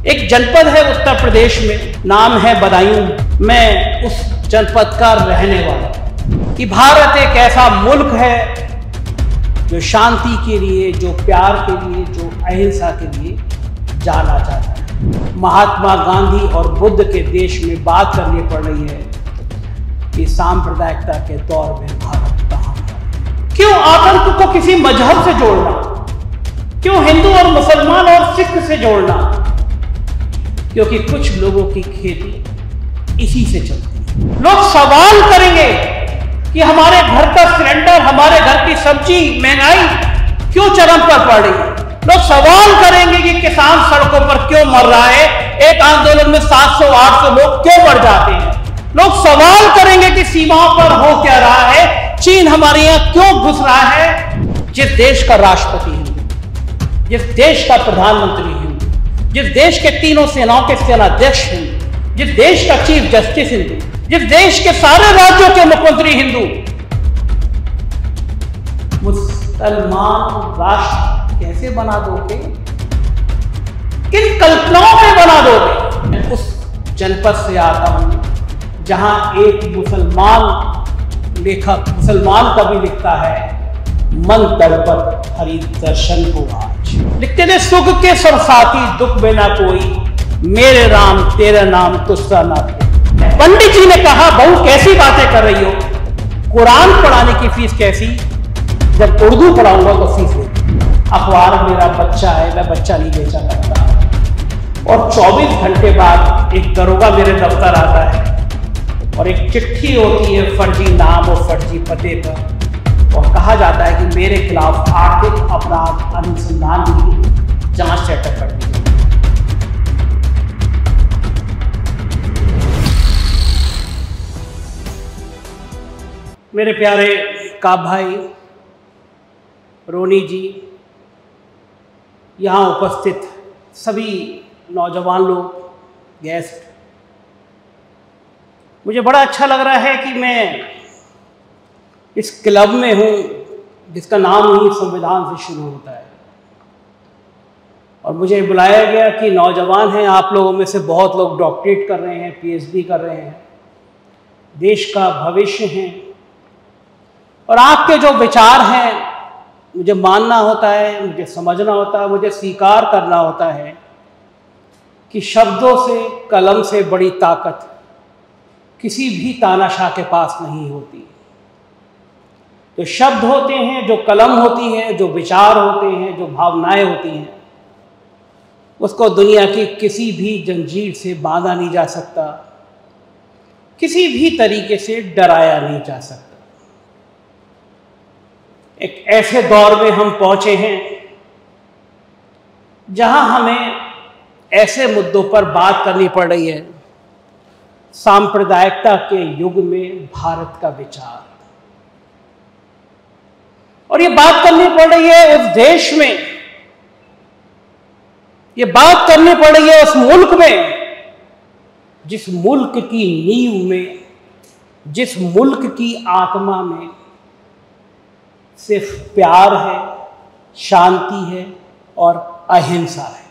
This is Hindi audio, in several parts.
एक जनपद है उत्तर प्रदेश में, नाम है बदायूं। मैं उस जनपद का रहने वाला कि भारत एक ऐसा मुल्क है जो शांति के लिए, जो प्यार के लिए, जो अहिंसा के लिए जाना जाता है। महात्मा गांधी और बुद्ध के देश में बात करनी पड़ रही है कि सांप्रदायिकता के दौर में भारत कहाँ है। क्यों आतंक को किसी मजहब से जोड़ना? क्यों हिंदू और मुसलमान और सिख से जोड़ना? क्योंकि कुछ लोगों की खेती इसी से चलती है। लोग सवाल करेंगे कि हमारे घर का सिलेंडर, हमारे घर की सब्जी, महंगाई क्यों चरम पर पड़ रही है। लोग सवाल करेंगे कि किसान सड़कों पर क्यों मर रहा है, एक आंदोलन में 700-800 लोग क्यों मर जाते हैं। लोग सवाल करेंगे कि सीमाओं पर हो क्या रहा है, चीन हमारे यहां क्यों घुस रहा है। जिस देश का राष्ट्रपति हिंदू, जिस देश का प्रधानमंत्री हिंदू, जिस देश के तीनों सेनाओं के सेनाध्यक्ष हिंदू, जिस देश का चीफ जस्टिस हिंदू, जिस देश के सारे राज्यों के मुख्यमंत्री हिंदू, मुसलमान राष्ट्र कैसे बना दोगे? किन कल्पनाओं में बना दोगे? मैं उस जनपद से आता हूं जहां एक मुसलमान लेखक, मुसलमान कवि लिखता है, मन तड़पत हरि दर्शन को आज। लिखते थे, सुख के सब साथी दुख में ना कोई, मेरे राम तेरा नाम तुझसा ना कोई। पंडित जी ने कहा, बहू कैसी बातें कर रही हो, कुरान पढ़ाने की फीस कैसी, जब उर्दू पढ़ाऊंगा तो फीस लेगी। अखबार मेरा बच्चा है, मैं बच्चा नहीं बेचा करता। और 24 घंटे बाद एक दरोगा मेरे दफ्तर आता है और एक चिट्ठी होती है फर्जी नाम और फर्जी पते पर, और कहा जाता है कि मेरे खिलाफ आर्थिक अपराध अनुसंधान की जांच सेटअप कर दी। मेरे प्यारे काब भाई, रोनी जी, यहाँ उपस्थित सभी नौजवान लोग, गेस्ट, मुझे बड़ा अच्छा लग रहा है कि मैं इस क्लब में हूँ जिसका नाम ही संविधान से शुरू होता है। और मुझे बुलाया गया कि नौजवान हैं, आप लोगों में से बहुत लोग डॉक्टरेट कर रहे हैं, पीएचडी कर रहे हैं, देश का भविष्य हैं, और आपके जो विचार हैं मुझे मानना होता है, मुझे समझना होता है, मुझे स्वीकार करना होता है कि शब्दों से, कलम से बड़ी ताकत किसी भी तानाशाह के पास नहीं होती। जो शब्द होते हैं, जो कलम होती है, जो विचार होते हैं, जो भावनाएं होती हैं, उसको दुनिया की किसी भी जंजीर से बांधा नहीं जा सकता, किसी भी तरीके से डराया नहीं जा सकता। एक ऐसे दौर में हम पहुंचे हैं जहां हमें ऐसे मुद्दों पर बात करनी पड़ रही है। सांप्रदायिकता के युग में भारत का विचार, और ये बात करनी पड़ रही है उस देश में, ये बात करनी पड़ रही है उस मुल्क में, जिस मुल्क की नींव में, जिस मुल्क की आत्मा में सिर्फ प्यार है, शांति है और अहिंसा है।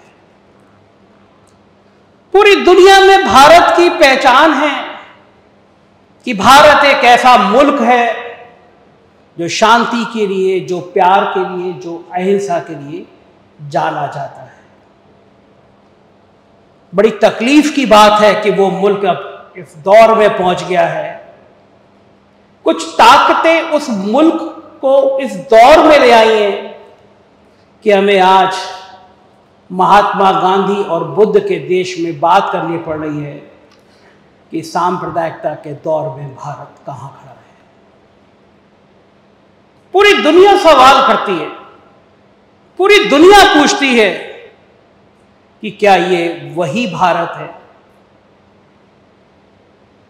पूरी दुनिया में भारत की पहचान है कि भारत एक ऐसा मुल्क है जो शांति के लिए, जो प्यार के लिए, जो अहिंसा के लिए जाना जाता है। बड़ी तकलीफ की बात है कि वो मुल्क अब इस दौर में पहुंच गया है। कुछ ताकतें उस मुल्क को इस दौर में ले आई हैं कि हमें आज महात्मा गांधी और बुद्ध के देश में बात करनी पड़ रही है कि सांप्रदायिकता के दौर में भारत कहां खड़ा है। पूरी दुनिया सवाल करती है, पूरी दुनिया पूछती है कि क्या ये वही भारत है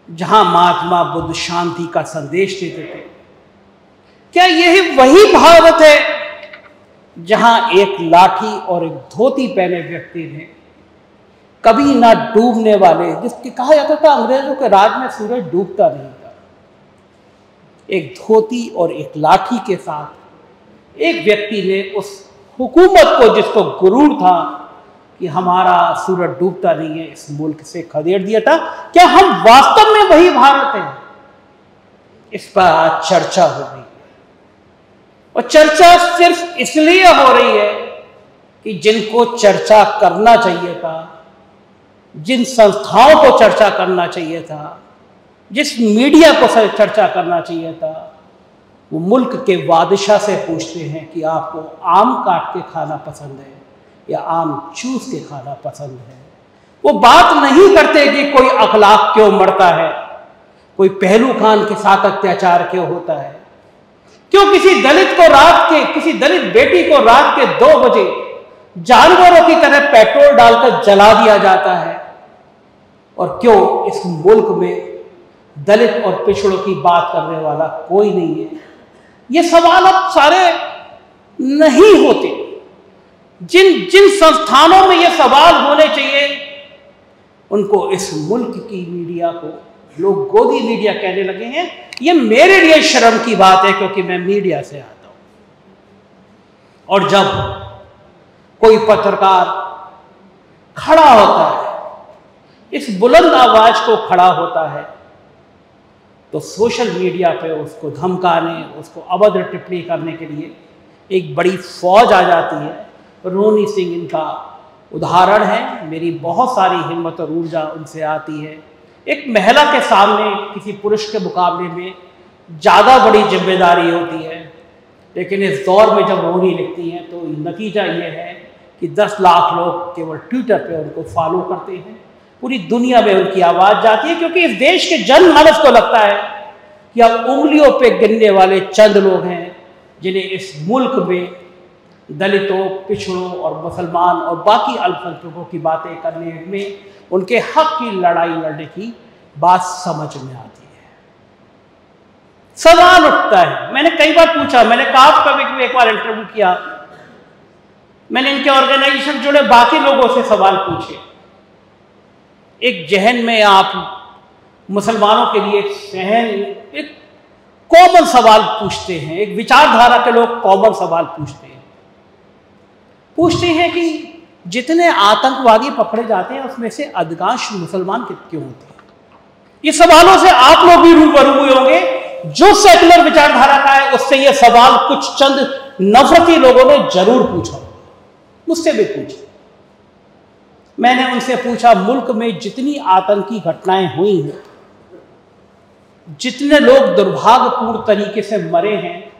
जहां महात्मा बुद्ध शांति का संदेश देते थे? क्या यही वही भारत है जहां एक लाठी और एक धोती पहने व्यक्ति ने कभी ना डूबने वाले, जिसके कहा जाता था अंग्रेजों के राज में सूरज डूबता नहीं था, एक धोती और एक लाठी के साथ एक व्यक्ति ने उस हुकूमत को, जिसको गुरूर था कि हमारा सूरज डूबता नहीं है, इस मुल्क से खदेड़ दिया था। क्या हम वास्तव में वही भारत हैं? इस पर आज चर्चा हो रही है, और चर्चा सिर्फ इसलिए हो रही है कि जिनको चर्चा करना चाहिए था, जिन संस्थाओं को चर्चा करना चाहिए था, जिस मीडिया को चर्चा करना चाहिए था, वो मुल्क के बादशाह से पूछते हैं कि आपको आम काट के खाना पसंद है या आम चूस के खाना पसंद है। वो बात नहीं करते कि कोई अखलाक क्यों मरता है, कोई पहलू खान के साथ अत्याचार क्यों होता है, क्यों किसी दलित को किसी दलित बेटी को रात के 2 बजे जानवरों की तरह पेट्रोल डालकर जला दिया जाता है, और क्यों इस मुल्क में दलित और पिछड़ों की बात करने वाला कोई नहीं है। ये सवाल अब सारे नहीं होते। जिन संस्थानों में ये सवाल होने चाहिए, उनको इस मुल्क की मीडिया को लोग गोदी मीडिया कहने लगे हैं। ये मेरे लिए शर्म की बात है, क्योंकि मैं मीडिया से आता हूं। और जब कोई पत्रकार खड़ा होता है, इस बुलंद आवाज को खड़ा होता है, तो सोशल मीडिया पे उसको धमकाने, उसको अभद्र टिप्पणी करने के लिए एक बड़ी फौज आ जाती है। रोनी सिंह इनका उदाहरण है। मेरी बहुत सारी हिम्मत और ऊर्जा उनसे आती है। एक महिला के सामने किसी पुरुष के मुकाबले में ज़्यादा बड़ी जिम्मेदारी होती है, लेकिन इस दौर में जब रोनी लिखती हैं तो नतीजा ये है कि 10 लाख लोग केवल ट्विटर पे उनको फॉलो करते हैं। पूरी दुनिया में उनकी आवाज़ जाती है, क्योंकि इस देश के जनमानस को लगता है कि अब उंगलियों पे गिनने वाले चंद लोग हैं जिन्हें इस मुल्क में दलितों, पिछड़ों और मुसलमान और बाकी अल्पसंख्यकों की बातें करने में, उनके हक की लड़ाई लड़ने की बात समझ में आती है। सवाल उठता है, मैंने कई बार पूछा, मैंने काफ का भी एक बार इंटरव्यू किया, मैंने इनके ऑर्गेनाइजेशन जुड़े बाकी लोगों से सवाल पूछे। एक जहन में आप मुसलमानों के लिए एक कॉमन सवाल पूछते हैं, एक विचारधारा के लोग कॉमन सवाल पूछते हैं कि जितने आतंकवादी पकड़े जाते हैं उसमें से अधिकांश मुसलमान क्यों होते हैं। ये सवालों से आप लोग भी रूबरू हुए होंगे। जो सेकुलर विचारधारा का है उससे ये सवाल कुछ चंद नफरती लोगों ने जरूर पूछा, मुझसे भी पूछा। मैंने उनसे पूछा, मुल्क में जितनी आतंकी घटनाएं हुई हैं, जितने लोग दुर्भाग्यपूर्ण तरीके से मरे हैं,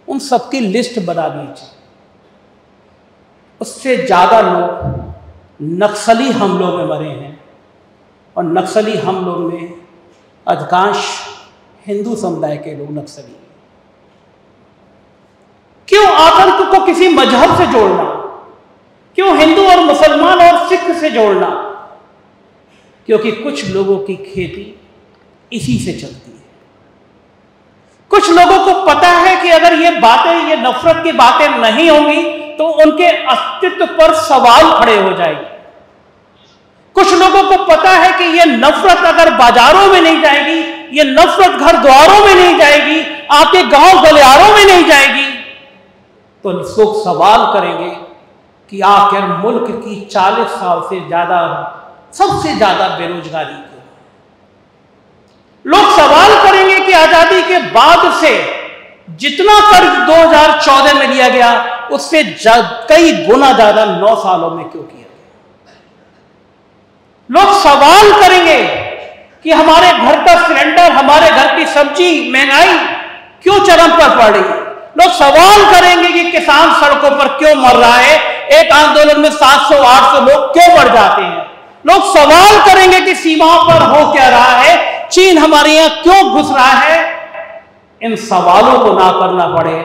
उन सबकी लिस्ट बना दीजिए। उससे ज़्यादा लोग नक्सली हमलों में मरे हैं, और नक्सली हमलों में अधिकांश हिंदू समुदाय के लोग नक्सली। क्यों आतंक को किसी मजहब से जोड़ना? क्यों हिंदू और मुसलमान और सिख से जोड़ना? क्योंकि कुछ लोगों की खेती इसी से चलती है। कुछ लोगों को पता है कि अगर ये नफरत की बातें नहीं होंगी तो उनके अस्तित्व पर सवाल खड़े हो जाएंगे। कुछ लोगों को पता है कि ये नफरत अगर बाजारों में नहीं जाएगी, ये नफरत घर द्वारों में नहीं जाएगी, आपके गांव गलियारों में नहीं जाएगी, तो लोग सवाल करेंगे कि आखिर मुल्क की 40 साल से ज्यादा सबसे ज्यादा बेरोजगारी क्यों? लोग सवाल करेंगे कि आजादी के बाद से जितना कर्ज 2014 में लिया गया उससे कई गुना ज्यादा 9 सालों में क्यों किया गया? लोग सवाल करेंगे कि हमारे घर का सिलेंडर, हमारे घर की सब्जी, महंगाई क्यों चरम पर पड़ रही है? लोग सवाल करेंगे कि किसान सड़कों पर क्यों मर रहा है, एक आंदोलन में 700-800 लोग क्यों मर जाते हैं? लोग सवाल करेंगे कि सीमाओं पर हो क्या रहा है, चीन हमारे यहां क्यों घुस रहा है। इन सवालों को ना करना पड़े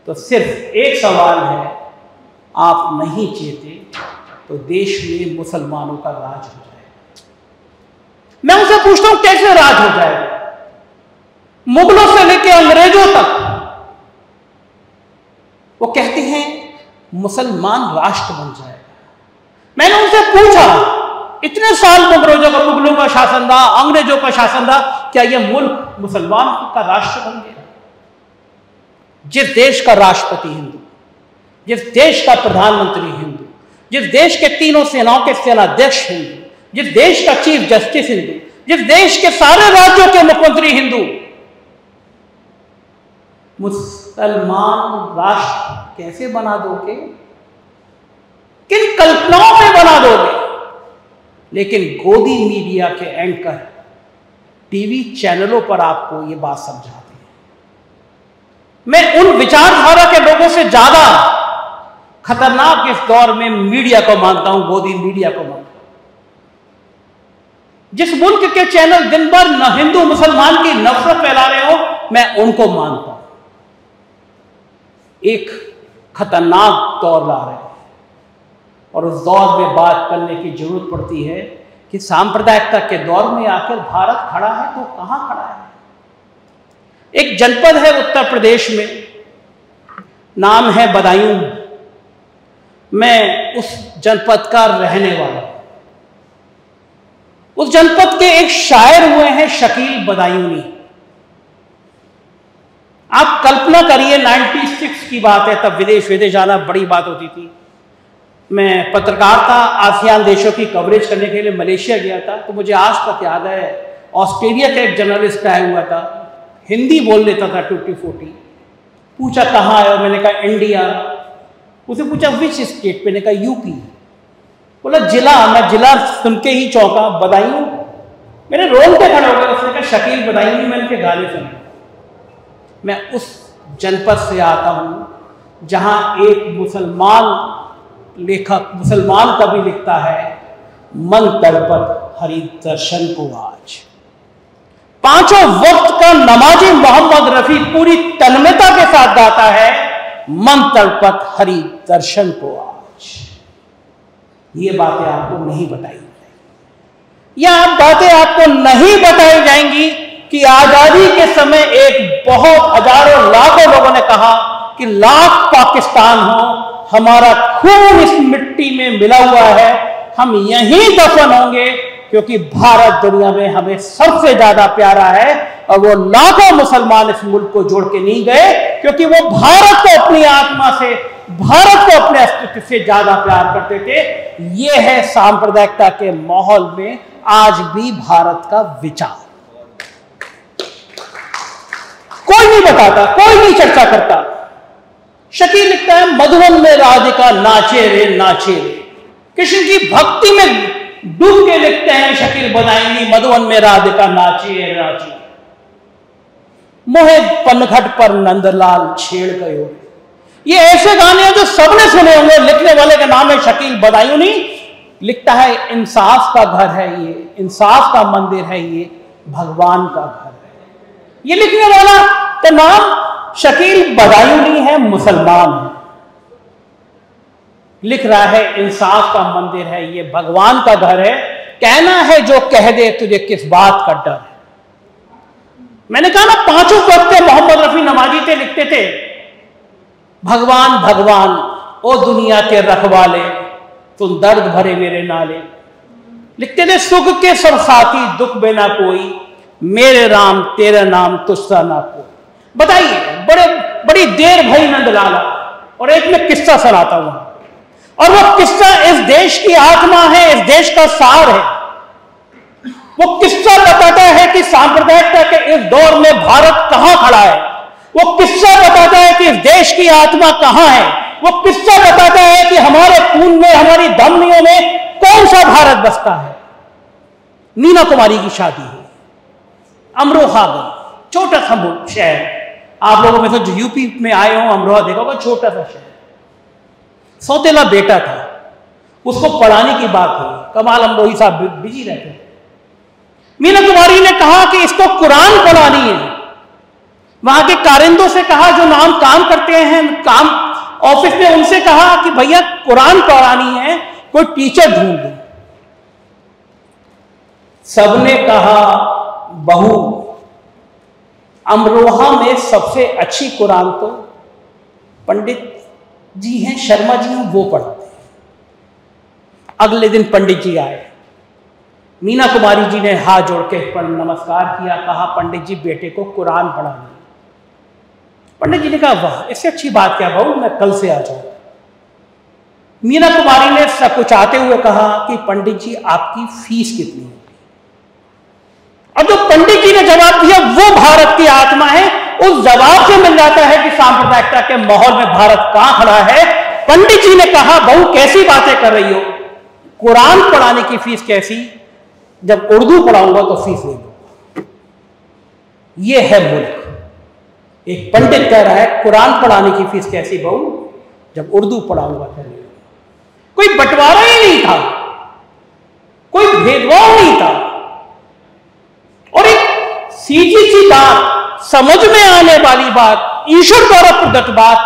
तो सिर्फ एक सवाल है, आप नहीं चाहते तो देश में मुसलमानों का राज हो जाएगा। मैं उनसे पूछता हूं कैसे राज हो जाएगा? मुगलों से लेकर अंग्रेजों तक वो कहते हैं मुसलमान राष्ट्र बन जाएगा। मैंने उनसे पूछा, इतने साल मुगलों का शासन था, अंग्रेजों का शासन था, क्या यह मुल्क मुसलमान का राष्ट्र बन गया? जिस देश का राष्ट्रपति हिंदू, जिस देश का प्रधानमंत्री हिंदू, जिस देश के तीनों सेनाओं के सेनाध्यक्ष हिंदू, जिस देश का चीफ जस्टिस हिंदू, जिस देश के सारे राज्यों के मुख्यमंत्री हिंदू, मुसलमान राष्ट्र कैसे बना दोगे? किन कल्पनाओं में बना दोगे? लेकिन गोदी मीडिया के एंकर टीवी चैनलों पर आपको यह बात समझाते हैं। मैं उन विचारधारा के लोगों से ज्यादा खतरनाक इस दौर में मीडिया को मानता हूं, गोदी मीडिया को मानता हूं। जिस मुल्क के चैनल दिन भर न हिंदू मुसलमान की नफरत फैला रहे हो, मैं उनको मानता हूं। एक खतरनाक दौर ला रहे हैं और उस दौर में बात करने की जरूरत पड़ती है कि सांप्रदायिकता के दौर में आकर भारत खड़ा है तो कहां खड़ा है? एक जनपद है उत्तर प्रदेश में, नाम है बदायूं। मैं उस जनपद का रहने वाला हूं। उस जनपद के एक शायर हुए हैं शकील बदायूनी। आप कल्पना करिए, 96 की बात है, तब विदेश जाना बड़ी बात होती थी। मैं पत्रकार था, आसियान देशों की कवरेज करने के लिए मलेशिया गया था। तो मुझे आज तक याद है, ऑस्ट्रेलिया का एक जर्नलिस्ट आया हुआ था, हिंदी बोल लेता था टूटी फूटी। पूछा कहाँ आए हो? मैंने कहा इंडिया। उसे पूछा विच स्टेट? मैंने कहा यूपी। बोला जिला? मैं जिला सुन के ही चौंका। बदायूं? मेरे रोल पे खड़ा हो गया। उसने कहा शकील बदायूं। मैंने के गाने सुने। मैं उस जनपद से आता हूं जहां एक मुसलमान लेखक, मुसलमान कवि लिखता है, मन तड़पत हरि दर्शन को आज। पांचों वक्त का नमाजी मोहम्मद रफी पूरी तन्मयता के साथ गाता है, मन तड़पत हरि दर्शन को आज। ये बातें आपको नहीं बताई जाएंगी। यह बातें आपको नहीं बताई जाएंगी कि आजादी के समय एक बहुत हजारों लाखों लोगों ने कहा कि लाख पाकिस्तान हो, हमारा खून इस मिट्टी में मिला हुआ है, हम यहीं दफन होंगे क्योंकि भारत दुनिया में हमें सबसे ज्यादा प्यारा है। और वो लाखों मुसलमान इस मुल्क को जोड़ के नहीं गए क्योंकि वो भारत को अपनी आत्मा से, भारत को अपने अस्तित्व से ज्यादा प्यार करते थे। ये है सांप्रदायिकता के माहौल में आज भी भारत का विचार। कोई नहीं बताता, कोई नहीं चर्चा करता। शकील लिखता है, मधुबन में राधिका नाचे रे नाचे रे। कृष्ण की भक्ति में डूब के लिखते हैं शकील बदायूनी, मधुबन में राधिका नाचे रे नाचे। मोहे पनघट पर नंदलाल छेड़ गयो। ये ऐसे गाने हैं जो सबने सुने होंगे। लिखने वाले का नाम है शकील बदायूनी। लिखता है इंसाफ का घर है ये, इंसाफ का मंदिर है ये, भगवान का घर है। ये लिखने वाला का नाम शकील बदायूनी है, मुसलमान है। लिख रहा है इंसाफ का मंदिर है ये, भगवान का घर है। कहना है जो कह दे, तुझे किस बात का डर है? मैंने कहा ना, पांचों वक्त मोहम्मद रफी नमाजी थे, लिखते थे, भगवान भगवान ओ दुनिया के रखवाले, तुम दर्द भरे मेरे नाले। लिखते थे सुख के सब साथी, दुख में ना कोई, मेरे राम तेरा नाम तुझसा ना कोई। बताइए, बड़ी देर भई नंदलाला। और एक में किस्सा सुनाता हूं, और वो किस्सा इस देश की आत्मा है, इस देश का सार है। वो किस्सा बताता है कि सांप्रदायिकता के इस दौर में भारत कहां खड़ा है। वो किस्सा बताता है कि इस देश की आत्मा कहां है। वो किस्सा बताता है कि हमारे खून में, हमारी धमनियों में कौन सा भारत बसता है। मीना कुमारी की शादी हुई, अमरोहा गई, छोटा सा शहर। आप लोगों में से जो यूपी में आए हो, अमरोहा देखा होगा, छोटा सा शहर। सौतेला बेटा था, उसको पढ़ाने की बात हुई। कमाल अमरोही साहब बिजी रहते थे। मीना कुमारी ने कहा कि इसको कुरान पढ़ानी है। वहां के कारिंदों से कहा, जो नाम काम करते हैं काम ऑफिस में, उनसे कहा कि भैया कुरान पढ़ानी है, कोई टीचर ढूंढ दो। सबने कहा बहू, अमरोहा में सबसे अच्छी कुरान तो पंडित जी हैं, शर्मा जी हैं, वो पढ़ाते हैं। अगले दिन पंडित जी आए। मीना कुमारी जी ने हाथ जोड़ के पर नमस्कार किया, कहा पंडित जी बेटे को कुरान पढ़ाना। पंडित जी ने कहा वाह, इससे अच्छी बात क्या बहू, मैं कल से आ जाऊं। मीना कुमारी ने सकुचाते हुए कहा कि पंडित जी आपकी फीस कितनी है? और जो पंडित जी ने जवाब दिया वो भारत की आत्मा है। उस जवाब से मिल जाता है कि सांप्रदायिकता के माहौल में भारत कहां खड़ा है। पंडित जी ने कहा, बहू कैसी बातें कर रही हो, कुरान पढ़ाने की फीस कैसी, जब उर्दू पढ़ाऊंगा तो फीस नहीं दूंगा। यह है मुल्क। एक पंडित कह रहा है कुरान पढ़ाने की फीस कैसी बहू, जब उर्दू पढ़ाऊंगा तो नहीं। कोई बंटवारा ही नहीं था, कोई भेदभाव नहीं था। और एक सीधी सी बात, समझ में आने वाली बात, ईश्वर द्वारा प्रदत्त बात,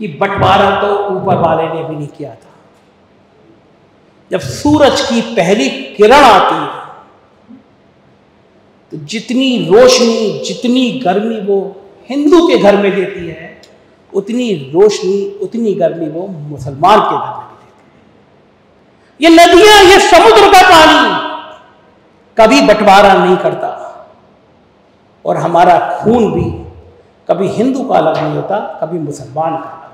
कि बंटवारा तो ऊपर वाले ने भी नहीं किया था। जब सूरज की पहली किरण आती है तो जितनी रोशनी, जितनी गर्मी वो हिंदू के घर में देती है, उतनी रोशनी, उतनी गर्मी वो मुसलमान के घर में देती है। ये नदियां, ये समुद्र का पानी कभी बंटवारा नहीं करता, और हमारा खून भी कभी हिंदू का अलग नहीं होता, कभी मुसलमान का अलग नहीं होता।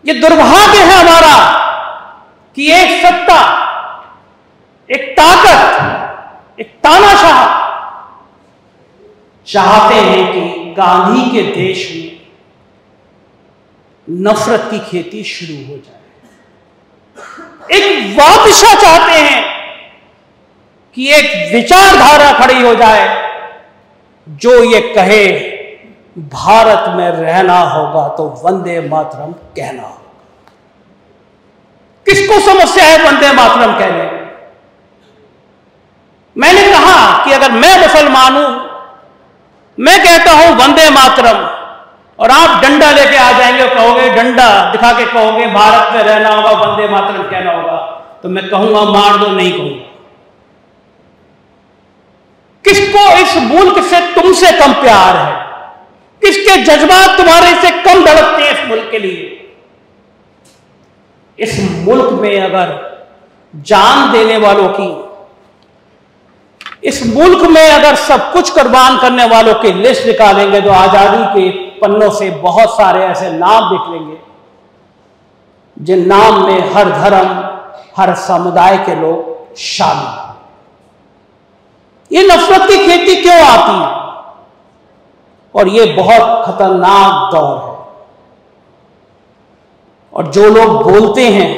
ये दुर्भाग्य है हमारा कि एक सत्ता, एक ताकत, एक तानाशाह चाहते हैं कि गांधी के देश में नफरत की खेती शुरू हो जाए। एक बादशाह चाहते हैं कि एक विचारधारा खड़ी हो जाए जो ये कहे भारत में रहना होगा तो वंदे मातरम कहना होगा। किसको समस्या है वंदे मातरम कहने? मैंने कहा कि अगर मैं मुसलमान हूं, मैं कहता हूं वंदे मातरम, और आप डंडा लेके आ जाएंगे और कहोगे, डंडा दिखा के कहोगे भारत में रहना होगा, वंदे मातरम कहना होगा, तो मैं कहूंगा मार दो, नहीं कहूंगा। किसको इस मुल्क से तुमसे कम प्यार है? किसके जज्बात तुम्हारे से कम धड़कते हैं इस मुल्क के लिए? इस मुल्क में अगर जान देने वालों की, इस मुल्क में अगर सब कुछ कुर्बान करने वालों की लिस्ट निकालेंगे तो आजादी के पन्नों से बहुत सारे ऐसे नाम निकलेंगे जिन नाम में हर धर्म, हर समुदाय के लोग शामिल हैं। ये नफरत की खेती क्यों आती है? और ये बहुत खतरनाक दौर है। और जो लोग बोलते हैं,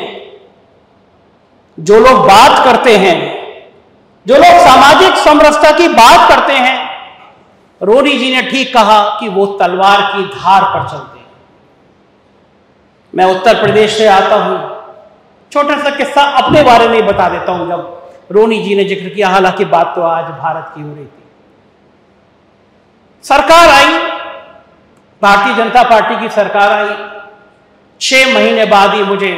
जो लोग बात करते हैं, जो लोग सामाजिक समरसता की बात करते हैं, रोनी जी ने ठीक कहा कि वो तलवार की धार पर चलते हैं। मैं उत्तर प्रदेश से आता हूं। छोटा सा किस्सा अपने बारे में बता देता हूं। जब रोनी जी ने जिक्र किया, हालांकि बात तो आज भारत की हो रही थी। सरकार आई, भारतीय जनता पार्टी की सरकार आई। 6 महीने बाद ही मुझे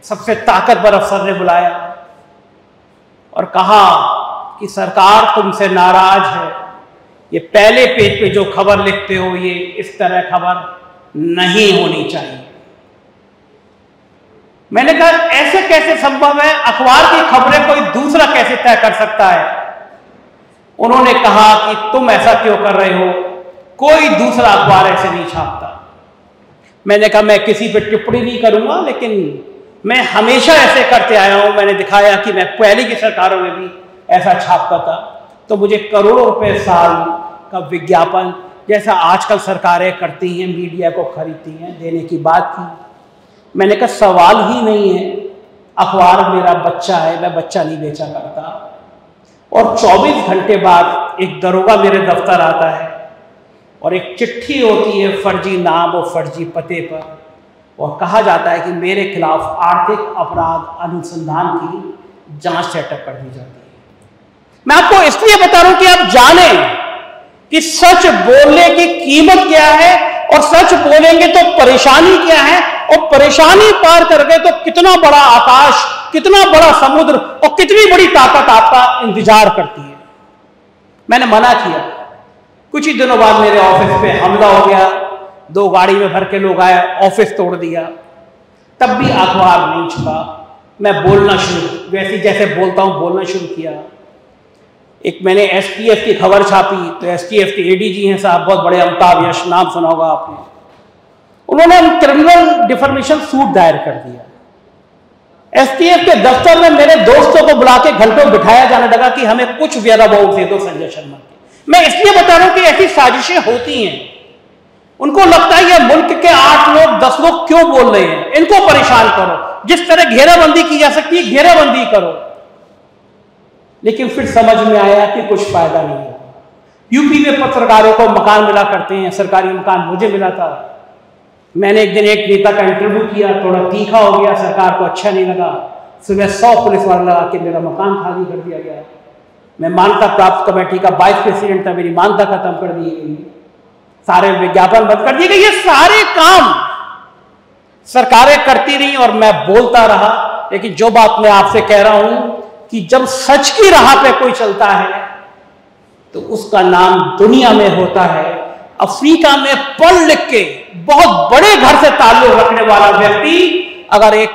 सबसे ताकतवर अफसर ने बुलाया और कहा कि सरकार तुमसे नाराज है, ये पहले पेज पे जो खबर लिखते हो ये इस तरह खबर नहीं होनी चाहिए। मैंने कहा ऐसे कैसे संभव है? अखबार की खबरें कोई दूसरा कैसे तय कर सकता है? उन्होंने कहा कि तुम ऐसा क्यों कर रहे हो, कोई दूसरा अखबार ऐसे नहीं छापता। मैंने कहा मैं किसी पे टिप्पणी नहीं करूंगा, लेकिन मैं हमेशा ऐसे करते आया हूं। मैंने दिखाया कि मैं पहले की सरकारों में भी ऐसा छापता था, तो मुझे करोड़ों रुपए साल का विज्ञापन, जैसा आजकल सरकारें करती हैं, मीडिया को खरीदती हैं, देने की बात की। मैंने कहा सवाल ही नहीं है, अखबार मेरा बच्चा है, मैं बच्चा नहीं बेचा करता। और 24 घंटे बाद एक दरोगा मेरे दफ्तर आता है और एक चिट्ठी होती है फर्जी नाम और फर्जी पते पर, और कहा जाता है कि मेरे खिलाफ आर्थिक अपराध अनुसंधान की जांच सेटअप कर दी जाती है। मैं आपको इसलिए बता रहा हूं कि आप जानें कि सच बोलने की कीमत क्या है, और सच बोलेंगे तो परेशानी क्या है, और परेशानी पार कर गए तो कितना बड़ा आकाश, कितना बड़ा समुद्र और कितनी बड़ी ताकत आपका इंतजार करती है। मैंने मना किया। कुछ ही दिनों बाद मेरे ऑफिस पे हमला हो गया, 2 गाड़ी में भर के लोग आए, ऑफिस तोड़ दिया। तब भी अखबार नहीं छुपा। मैं बोलना शुरू, वैसे जैसे बोलता हूं बोलना शुरू किया। एक मैंने एसटीएफ की खबर छापी, तो एसटीएफ के एडीजी हैं साहब, बहुत बड़े, अमिताभ यश, नाम सुना होगा आपने। उन्होंने क्रिमिनल डिफॉर्मेशन सूट दायर कर दिया। एसटीएफ के दफ्तर में मेरे दोस्तों को बुला के घंटों बिठाया जाने लगा कि हमें कुछ वेयर अबाउट दे दो संजय शर्मा के। मैं इसलिए बता रहा हूं कि ऐसी साजिशें होती हैं। उनको लगता है ये मुल्क के 8 लोग 10 लोग क्यों बोल रहे हैं, इनको परेशान करो, जिस तरह घेराबंदी की जा सकती है घेराबंदी करो। लेकिन फिर समझ में आया कि कुछ फायदा नहीं है। यूपी में पत्रकारों को मकान मिला करते हैं, सरकारी मकान मुझे मिला था। मैंने एक दिन एक नेता का इंटरव्यू किया, थोड़ा तीखा हो गया, सरकार को अच्छा नहीं लगा। सुबह 100 पुलिस वाले लगा के मेरा मकान खाली कर दिया गया। मैं मान्यता प्राप्त कमेटी का वाइस प्रेसिडेंट था, मेरी मान्यता खत्म कर दी गई, सारे विज्ञापन बंद कर दिए गए। ये सारे काम सरकारें करती रही और मैं बोलता रहा। लेकिन जो बात मैं आपसे कह रहा हूं कि जब सच की राह पे कोई चलता है तो उसका नाम दुनिया में होता है। अफ्रीका में पढ़ लिख के बहुत बड़े घर से ताल्लुक रखने वाला व्यक्ति अगर एक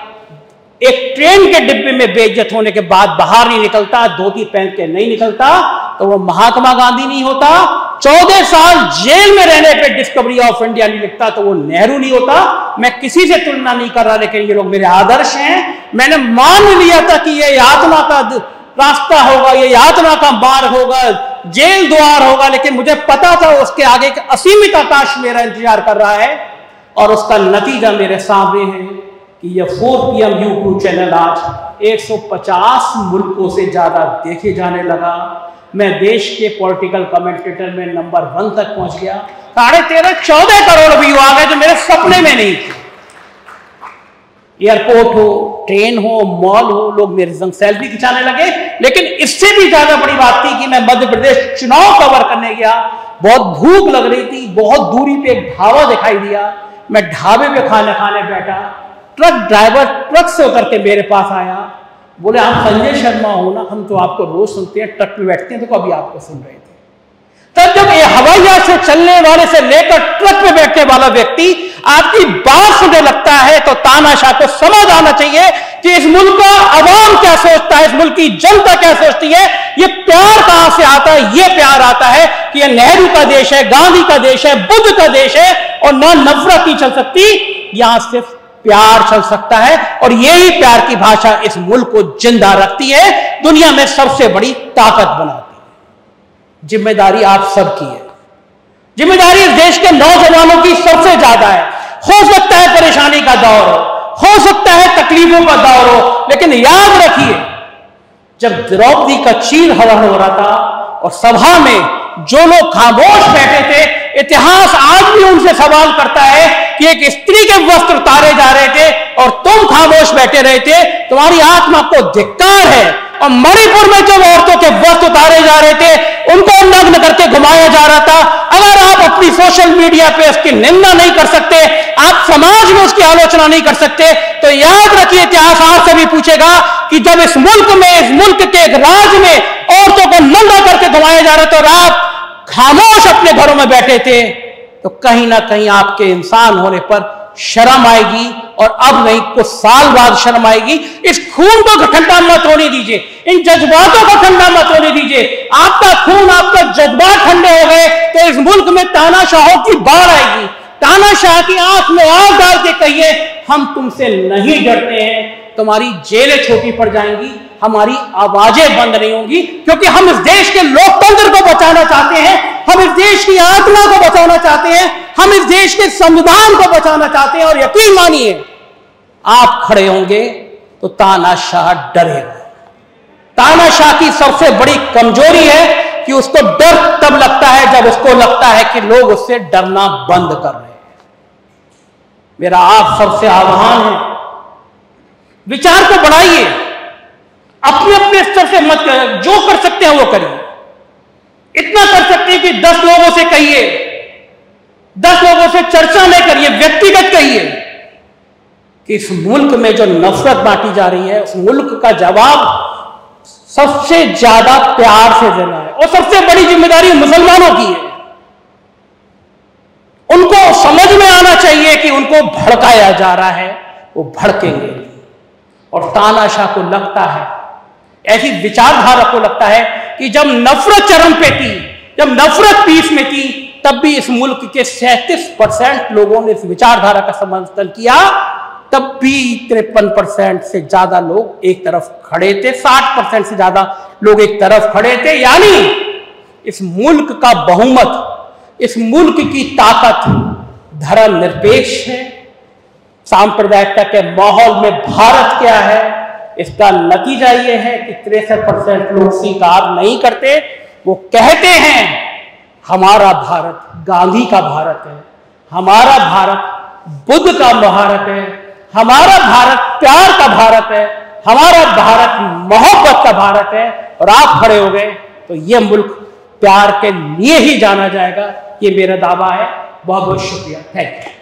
ट्रेन के डिब्बे में बेइज्जत होने के बाद बाहर नहीं निकलता, धोती पहन के नहीं निकलता, तो वो महात्मा गांधी नहीं होता। 14 साल जेल में रहने पे डिस्कवरी ऑफ इंडिया नहीं लिखता तो वो नेहरू नहीं होता। मैं किसी से तुलना नहीं कर रहा, लेकिन ये लोग मेरे आदर्श हैं। मैंने मान लिया था कि ये यातना का रास्ता होगा, ये यातना का मार्ग होगा, जेल द्वार होगा, लेकिन मुझे पता था उसके आगे असीमित आकाश मेरा इंतजार कर रहा है। और उसका नतीजा मेरे सामने है कि यह 4 PM यूट्यूब चैनल आज 150 मुल्कों से ज्यादा देखे जाने लगा। मैं देश के पॉलिटिकल कमेंटेटर में नंबर 1 तक पहुंच गया। 13.5-14 करोड़ व्यू आ गए जो मेरे सपने में नहीं थे। एयरपोर्ट हो, ट्रेन हो, मॉल हो, लोग मेरे संग सेल्फी खिंचाने लगे। लेकिन इससे भी ज्यादा बड़ी बात थी कि मैं मध्य प्रदेश चुनाव कवर करने गया। बहुत भूख लग रही थी, बहुत दूरी पे एक ढाबा दिखाई दिया। मैं ढाबे पे खाना खाने बैठा। ट्रक ड्राइवर ट्रक से उतर के मेरे पास आया, बोले आप संजय शर्मा हो ना, हम तो आपको रोज सुनते हैं, ट्रक पे बैठते हैं तो कभी आपको सुन रहे थे। तब जब ये हवाई जहाज से चलने वाले से लेकर ट्रक पे बैठने वाला व्यक्ति आपकी बात सुनने लगता है तो तानाशाह को समझ आना चाहिए कि इस मुल्क का अवाम क्या सोचता है, इस मुल्क की जनता क्या सोचती है। ये प्यार कहां से आता है? ये प्यार आता है कि ये नेहरू का देश है, गांधी का देश है, बुद्ध का देश है और ना नफरत नहीं चल सकती, यहां सिर्फ प्यार चल सकता है। और यही प्यार की भाषा इस मुल्क को जिंदा रखती है, दुनिया में सबसे बड़ी ताकत बनाती है। जिम्मेदारी आप सबकी है। जिम्मेदारी इस देश के नौजवानों की सबसे ज्यादा है। हो सकता है परेशानी का दौर हो सकता है तकलीफों का दौर हो, लेकिन याद रखिए जब द्रौपदी का चीर हरण हो रहा था और सभा में जो लोग खामोश बैठे थे, इतिहास आज भी उनसे सवाल करता है कि एक स्त्री के वस्त्र उतारे जा रहे थे और तुम खामोश बैठे रहे थे, तुम्हारी आत्मा को धिक्कार है। और मणिपुर में जब औरतों के वस्त्र उतारे जा रहे थे, उनको नग्न करके घुमाया जा रहा था। अगर आप अपनी सोशल मीडिया पे उसकी निंदा नहीं कर सकते, आप समाज में उसकी आलोचना नहीं कर सकते, तो याद रखिए इतिहास आपसे भी पूछेगा कि जब इस मुल्क में, इस मुल्क के एक राज्य में औरतों को नंगा करके घुमाया जा रहा था और आप खामोश अपने घरों में बैठे थे, तो कहीं ना कहीं आपके इंसान होने पर शर्म आएगी। और अब नहीं, कुछ साल बाद शर्म आएगी। इस खून को ठंडा मत होने दीजिए, इन जज्बातों को ठंडा मत होने दीजिए। आपका खून, आपका जज्बात ठंडे हो गए तो इस मुल्क में तानाशाहों की बाढ़ आएगी। तानाशाह की आंख में आग डाल के कहिए हम तुमसे नहीं डरते हैं, तुम्हारी जेलें छोटी पड़ जाएंगी, हमारी आवाजें बंद नहीं होंगी, क्योंकि हम इस देश के लोकतंत्र को बचाना चाहते हैं, हम इस देश की आत्मा को बचाना चाहते हैं, हम इस देश के संविधान को बचाना चाहते हैं। और यकीन मानिए आप खड़े होंगे तो तानाशाह डरेगा। तानाशाह की सबसे बड़ी कमजोरी है कि उसको डर तब लगता है जब उसको लगता है कि लोग उससे डरना बंद कर रहे हैं। मेरा आप सबसे आह्वान है, विचार को बढ़ाइए, अपने अपने स्तर से मत करिए, जो कर सकते हैं वो करिए। इतना कर सकते हैं कि 10 लोगों से कहिए, 10 लोगों से चर्चा नहीं करिए, व्यक्तिगत कहिए कि इस मुल्क में जो नफरत बांटी जा रही है, उस मुल्क का जवाब सबसे ज्यादा प्यार से देना है। और सबसे बड़ी जिम्मेदारी मुसलमानों की है। उनको समझ में आना चाहिए कि उनको भड़काया जा रहा है, वो भड़केंगे। और तानाशाह को लगता है, ऐसी विचारधारा को लगता है कि जब नफरत चरम पे थी, जब नफरत पीस में थी, तब भी इस मुल्क के 37% लोगों ने इस विचारधारा का समर्थन किया, तब भी 53% से ज्यादा लोग एक तरफ खड़े थे, 60% से ज्यादा लोग एक तरफ खड़े थे। यानी इस मुल्क का बहुमत, इस मुल्क की ताकत धर्मनिरपेक्ष है। सांप्रदायिकता के माहौल में भारत क्या है, इसका नतीजा यह है कि 63% लोग स्वीकार नहीं करते। वो कहते हैं हमारा भारत गांधी का भारत है, हमारा भारत बुद्ध का भारत है, हमारा भारत प्यार का भारत है, हमारा भारत मोहब्बत का भारत है। और आप खड़े हो गए तो यह मुल्क प्यार के लिए ही जाना जाएगा, ये मेरा दावा है। बहुत बहुत शुक्रिया, थैंक यू।